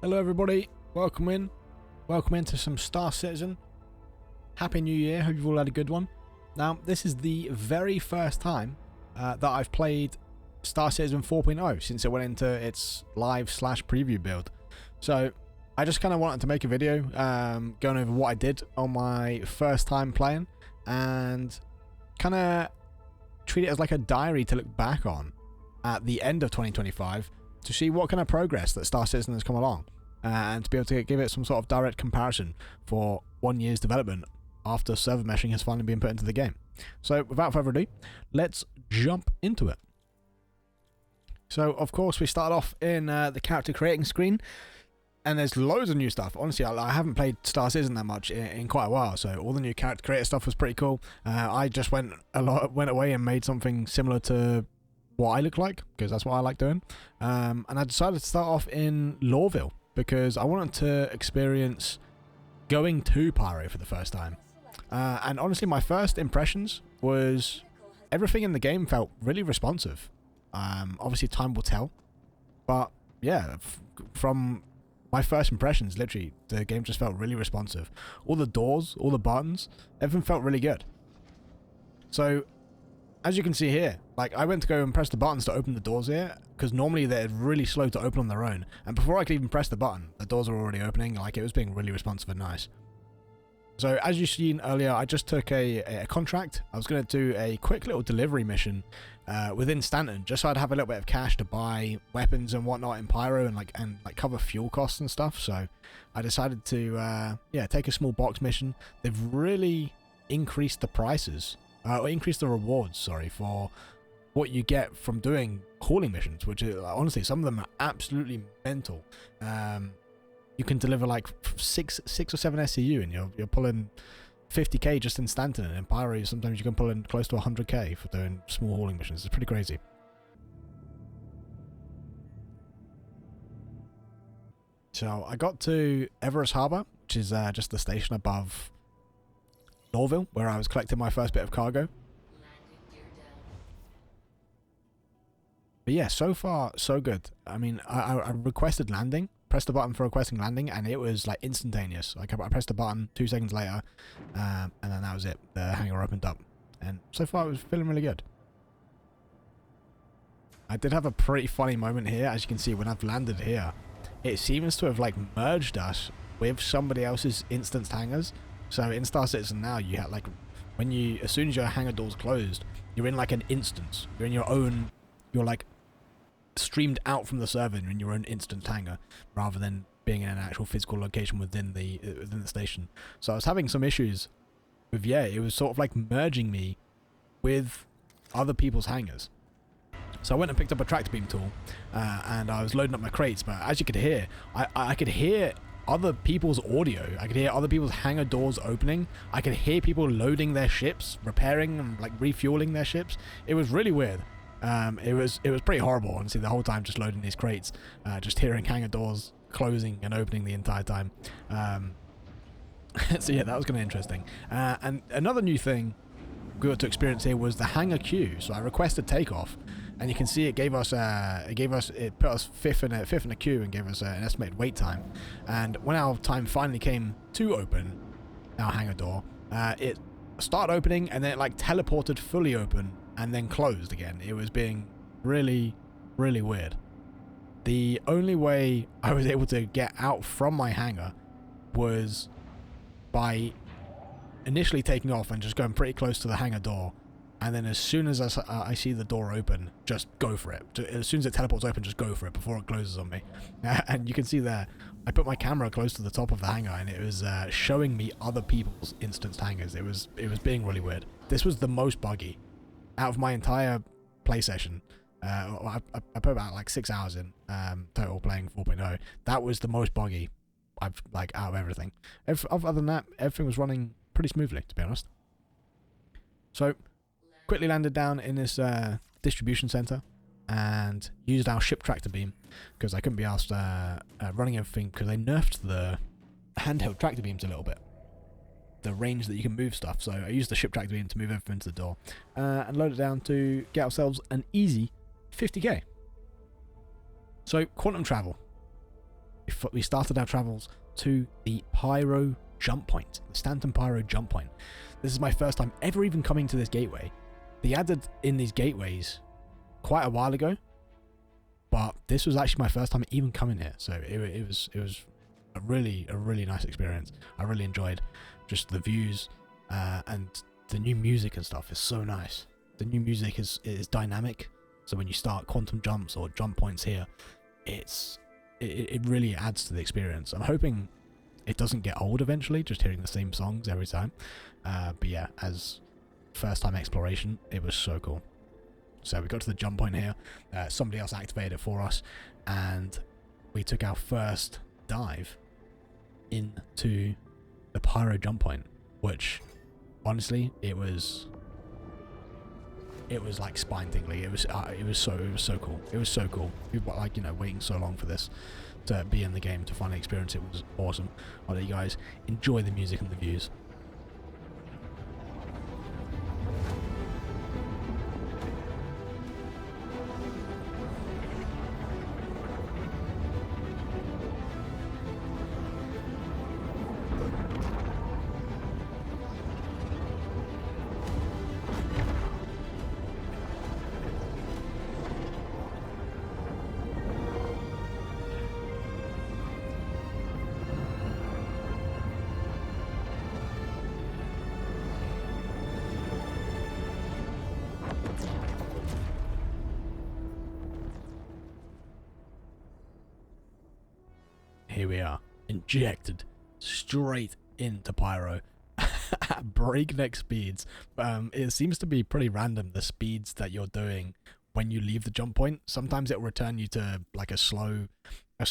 Hello everybody, welcome into some Star Citizen. Happy New Year, hope you've all had a good one. Now, this is the very first time that I've played Star Citizen 4.0 since it went into its live/preview build. So, I just kind of wanted to make a video going over what I did on my first time playing and kind of treat it as like a diary to look back on at the end of 2025 to see what kind of progress that Star Citizen has come along. And to be able to give it some sort of direct comparison for 1 year's development after server meshing has finally been put into the game. So without further ado, let's jump into it. So of course we start off in the character creating screen, and there's loads of new stuff. Honestly, I haven't played Star Citizen that much in quite a while, so all the new character creator stuff was pretty cool. I just went away and made something similar to what I look like, because that's what I like doing. And I decided to start off in Lawville, because I wanted to experience going to Pyro for the first time. And honestly, my first impressions was everything in the game felt really responsive. Obviously, time will tell. But yeah, from my first impressions, literally, the game just felt really responsive. All the doors, all the buttons, everything felt really good. So, as you can see here, like I went to go and press the buttons to open the doors here, because normally they're really slow to open on their own. And before I could even press the button, the doors were already opening. Like, it was being really responsive and nice. So as you've seen earlier, I just took a contract. I was going to do a quick little delivery mission within Stanton, just so I'd have a little bit of cash to buy weapons and whatnot in Pyro and cover fuel costs and stuff. So I decided to take a small box mission. They've really increased the prices. Or increase the rewards, sorry, for what you get from doing hauling missions, which is, honestly, some of them are absolutely mental. You can deliver like six or seven SCU, and you're pulling 50k just in Stanton, and in Pyro sometimes you can pull in close to 100k for doing small hauling missions. It's pretty crazy. So I got to Everest Harbour, which is just the station above Norville, where I was collecting my first bit of cargo. But yeah, so far so good. I mean, I requested landing, pressed the button for requesting landing, and it was like instantaneous. Like I pressed the button 2 seconds later, and then that was it. The hangar opened up, and so far it was feeling really good. I did have a pretty funny moment here, as you can see when I've landed here. It seems to have like merged us with somebody else's instanced hangars. So in Star Citizen now, you have like, as soon as your hangar door's closed, you're in like an instance. You're in your own, you're like streamed out from the server in your own instant hangar, rather than being in an actual physical location within the station. So I was having some issues with, it was sort of like merging me with other people's hangars. So I went and picked up a tractor beam tool, and I was loading up my crates, but as you could hear, I could hear other people's audio. I could hear other people's hangar doors opening. I could hear people loading their ships, repairing and like refueling their ships. It was really weird. It was pretty horrible, honestly, the whole time just loading these crates, just hearing hangar doors closing and opening the entire time. So yeah, that was kind of interesting. And another new thing we got to experience here was the hangar queue. So I requested takeoff, and you can see it put us fifth in a queue and gave us an estimated wait time. And when our time finally came to open our hangar door, it started opening and then it like teleported fully open and then closed again. It was being really, really weird. The only way I was able to get out from my hangar was by initially taking off and just going pretty close to the hangar door, and then as soon as I see the door open, just go for it. As soon as it teleports open, just go for it before it closes on me. And you can see there, I put my camera close to the top of the hangar, and it was showing me other people's instanced hangars. It was being really weird. This was the most buggy out of my entire play session. I put about like 6 hours in total playing 4.0. That was the most buggy I've like out of everything. Other than that, everything was running pretty smoothly, to be honest. So quickly landed down in this distribution center and used our ship tractor beam, because I couldn't be asked running everything, because they nerfed the handheld tractor beams a little bit, the range that you can move stuff. So I used the ship tractor beam to move everything to the door, and load it down to get ourselves an easy 50k. So quantum travel. we started our travels to the Pyro jump point, the Stanton Pyro jump point. This is my first time ever even coming to this gateway. They added in these gateways quite a while ago, but this was actually my first time even coming here, so it was a really nice experience. I really enjoyed just the views, and the new music and stuff is so nice. The new music is dynamic, so when you start quantum jumps or jump points here, it really adds to the experience. I'm hoping it doesn't get old eventually, just hearing the same songs every time. But yeah, as first time exploration, it was so cool. So we got to the jump point here. Somebody else activated it for us, and we took our first dive into the Pyro jump point, which honestly, it was like spine tingling. It was so cool. It was so cool. We've got, like, you know, waiting so long for this to be in the game, to finally experience it. Was awesome. I'll let you guys enjoy the music and the views. Here we are, injected straight into Pyro at breakneck speeds. It seems to be pretty random, the speeds that you're doing when you leave the jump point. Sometimes it will return you to like a slow,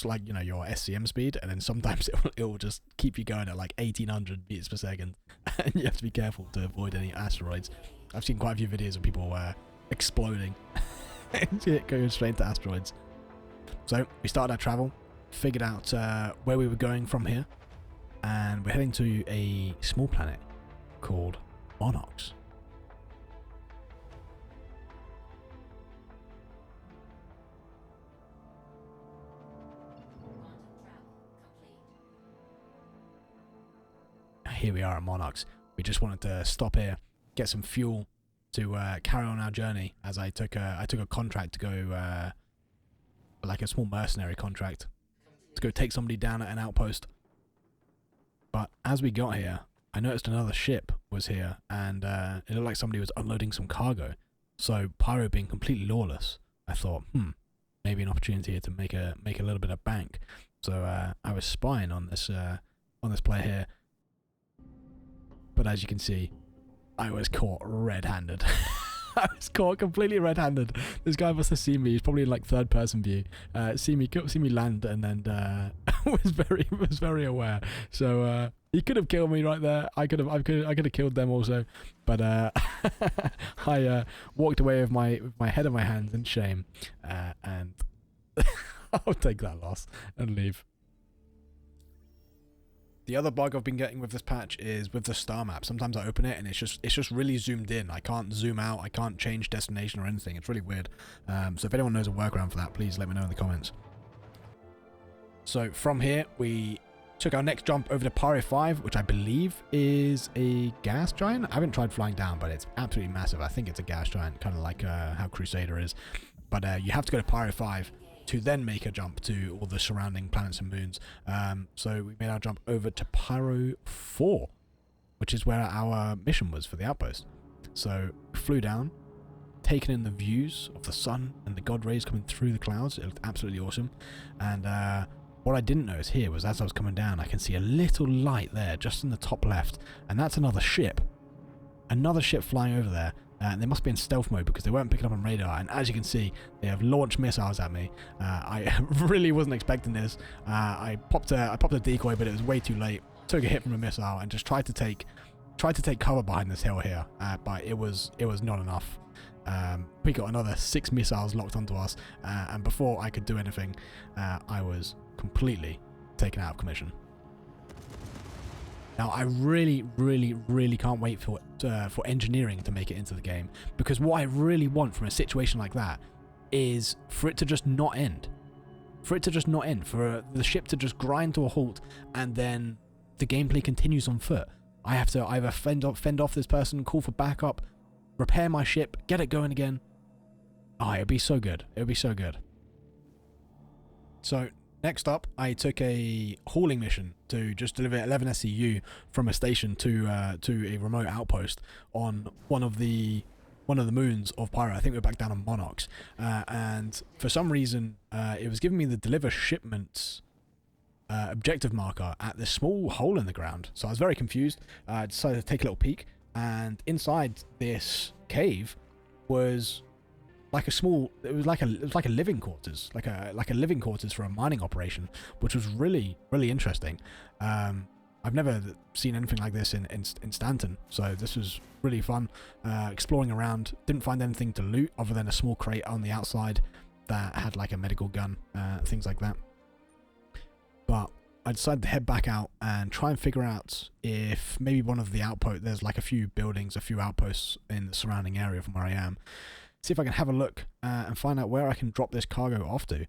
like, you know, your SCM speed, and then sometimes it will just keep you going at like 1800 meters per second, and you have to be careful to avoid any asteroids. I've seen quite a few videos of people exploding and going straight to asteroids. So we started our travel, figured out where we were going from here, and we're heading to a small planet called Monarchs. Here we are at Monarchs. We just wanted to stop here, get some fuel to carry on our journey, as I took a contract to go, like a small mercenary contract, to go take somebody down at an outpost. But as we got here, I noticed another ship was here, and it looked like somebody was unloading some cargo. So Pyro being completely lawless, I thought, maybe an opportunity here to make a little bit of bank. So I was spying on this player here, but as you can see, I was caught red-handed. I was caught completely red-handed. This guy must have seen me. He's probably in like third-person view. See me land, and then was very aware. So he could have killed me right there. I could have killed them also. But I walked away with my head in my hands in shame, and I'll take that loss and leave. The other bug I've been getting with this patch is with the star map. Sometimes I open it and it's just really zoomed in. I can't zoom out. I can't change destination or anything. It's really weird. So if anyone knows a workaround for that, please let me know in the comments. So from here, we took our next jump over to Pyro 5, which I believe is a gas giant. I haven't tried flying down, but it's absolutely massive. I think it's a gas giant, kind of like how Crusader is. But you have to go to Pyro 5 to then make a jump to all the surrounding planets and moons. So we made our jump over to Pyro 4, which is where our mission was for the outpost. So we flew down, taking in the views of the sun and the god rays coming through the clouds. It looked absolutely awesome. And what I didn't notice here was, as I was coming down, I can see a little light there just in the top left, and that's another ship. Another ship flying over there. And they must be in stealth mode because they weren't picking up on radar, and as you can see, they have launched missiles at me. I really wasn't expecting this. I popped a decoy, but it was way too late. Took a hit from a missile and just tried to take cover behind this hill here, but it was not enough. We got another 6 missiles locked onto us, and before I could do anything, I was completely taken out of commission. Now, I really can't wait for engineering to make it into the game, because what I really want from a situation like that is for it to just not end. for it to just not end, for the ship to just grind to a halt, and then the gameplay continues on foot. I have to either fend off this person, call for backup, repair my ship, get it going again. Oh, it'd be so good. It would be so good. So next up, I took a hauling mission to just deliver 11 SCU from a station to a remote outpost on one of the moons of Pyro. I think we're back down on Monarchs, and for some reason, it was giving me the deliver shipments objective marker at this small hole in the ground. So I was very confused. I decided to take a little peek, and inside this cave was like a small. It was like a living quarters, like a living quarters for a mining operation, which was really interesting. I've never seen anything like this in Stanton, so this was really fun. Exploring around, didn't find anything to loot other than a small crate on the outside that had like a medical gun, things like that. But I decided to head back out and try and figure out if maybe one of the outposts, there's like a few buildings, a few outposts in the surrounding area from where I am. See if I can have a look and find out where I can drop this cargo off to.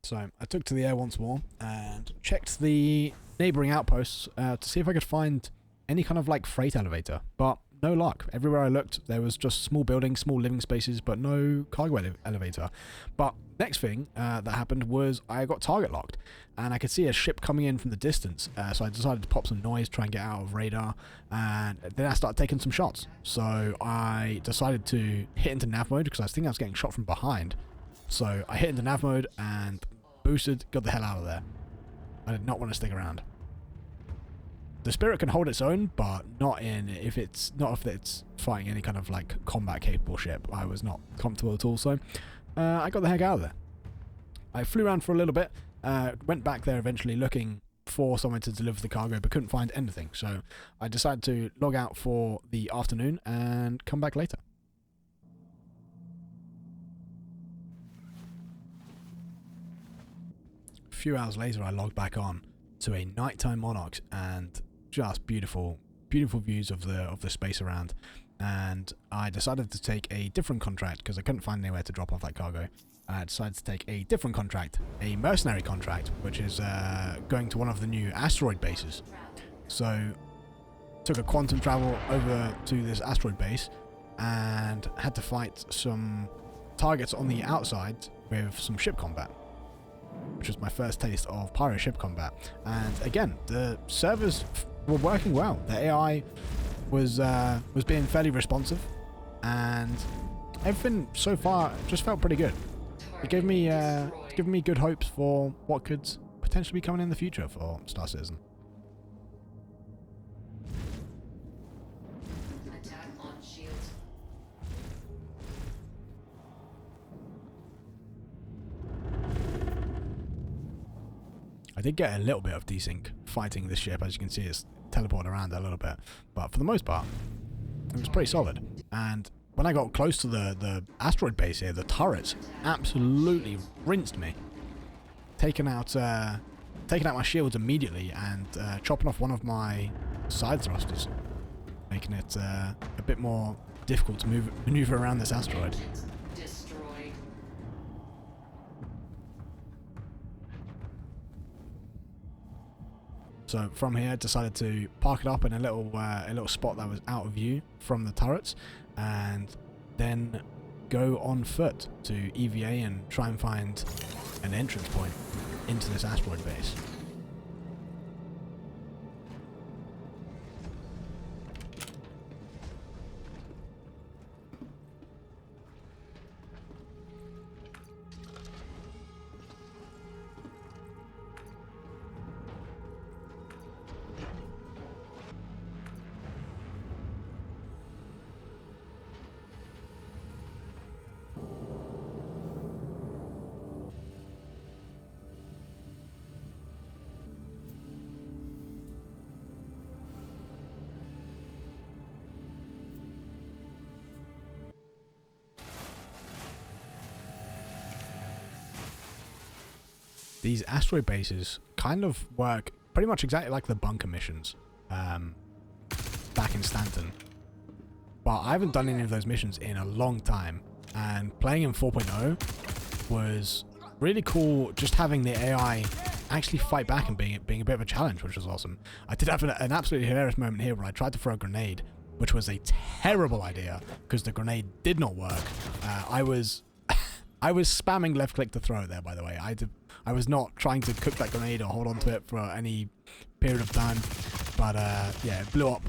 So I took to the air once more and checked the neighbouring outposts to see if I could find any kind of like freight elevator, but no luck. Everywhere I looked, there was just small buildings, small living spaces, but no cargo elevator. But next thing that happened was I got target locked, and I could see a ship coming in from the distance. So I decided to pop some noise, try and get out of radar, and then I started taking some shots. So I decided to hit into nav mode because I think I was getting shot from behind. So I hit into nav mode and boosted, got the hell out of there. I did not want to stick around. The Spirit can hold its own, but not if it's fighting any kind of like combat capable ship. I was not comfortable at all, so I got the heck out of there. I flew around for a little bit, went back there eventually looking for someone to deliver the cargo, but couldn't find anything. So I decided to log out for the afternoon and come back later. A few hours later, I logged back on to a nighttime Monarchs, and just beautiful views of the space around. And I decided to take a different contract because I couldn't find anywhere to drop off that cargo. I decided to take a different contract, a mercenary contract, which is going to one of the new asteroid bases. So took a quantum travel over to this asteroid base and had to fight some targets on the outside with some ship combat, which was my first taste of Pyro ship combat. And again, the servers were working well. The AI was being fairly responsive, and everything so far just felt pretty good. It gave me good hopes for what could potentially be coming in the future for Star Citizen. Attack on shield. I did get a little bit of desync fighting this ship. As you can see, it's teleporting around a little bit, but for the most part, it was pretty solid. And when I got close to the asteroid base here, the turrets absolutely rinsed me. Taking out my shields immediately and chopping off one of my side thrusters, making it a bit more difficult to maneuver around this asteroid. Destroyed. So from here, I decided to park it up in a little spot that was out of view from the turrets, and then go on foot to EVA and try and find an entrance point into this asteroid base. These asteroid bases kind of work pretty much exactly like the bunker missions back in Stanton. but I haven't done any of those missions in a long time, and playing in 4.0 was really cool, just having the AI actually fight back and being a bit of a challenge, which was awesome. I did have an absolutely hilarious moment here where I tried to throw a grenade, which was a terrible idea because the grenade did not work. I was spamming left click to throw it there, by the way. I was not trying to cook that grenade or hold on to it for any period of time, but yeah, it blew up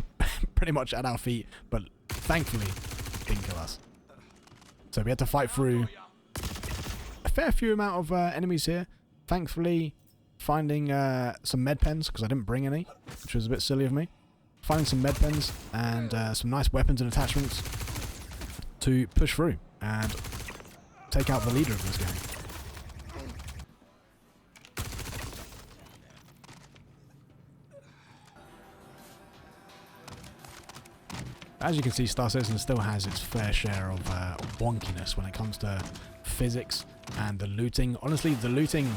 pretty much at our feet, but thankfully it didn't kill us. So we had to fight through a fair few amount of enemies here. Thankfully, finding some med pens, because I didn't bring any, which was a bit silly of me. Finding some med pens and some nice weapons and attachments to push through and take out the leader of this gang. As you can see, Star Citizen still has its fair share of wonkiness when it comes to physics and the looting. Honestly, the looting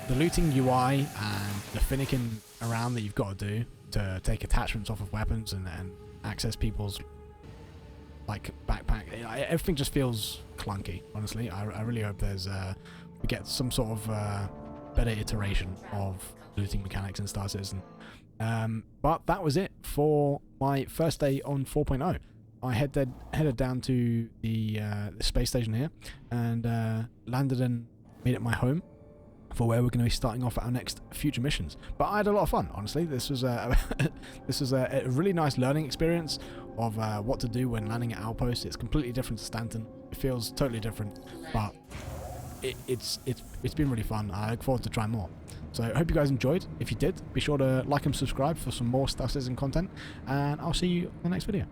UI and the finicking around that you've got to do to take attachments off of weapons and access people's like backpack, everything just feels clunky. Honestly, I really hope we get some sort of better iteration of looting mechanics in Star Citizen. But that was it for my first day on 4.0. I headed down to the space station here and landed and made it my home for where we're going to be starting off our next future missions. But I had a lot of fun, honestly. This was a really nice learning experience of what to do when landing at Outpost. It's completely different to Stanton. It feels totally different, but it's been really fun. I look forward to trying more. So I hope you guys enjoyed. If you did, be sure to like and subscribe for some more Star Citizen content, and I'll see you in the next video.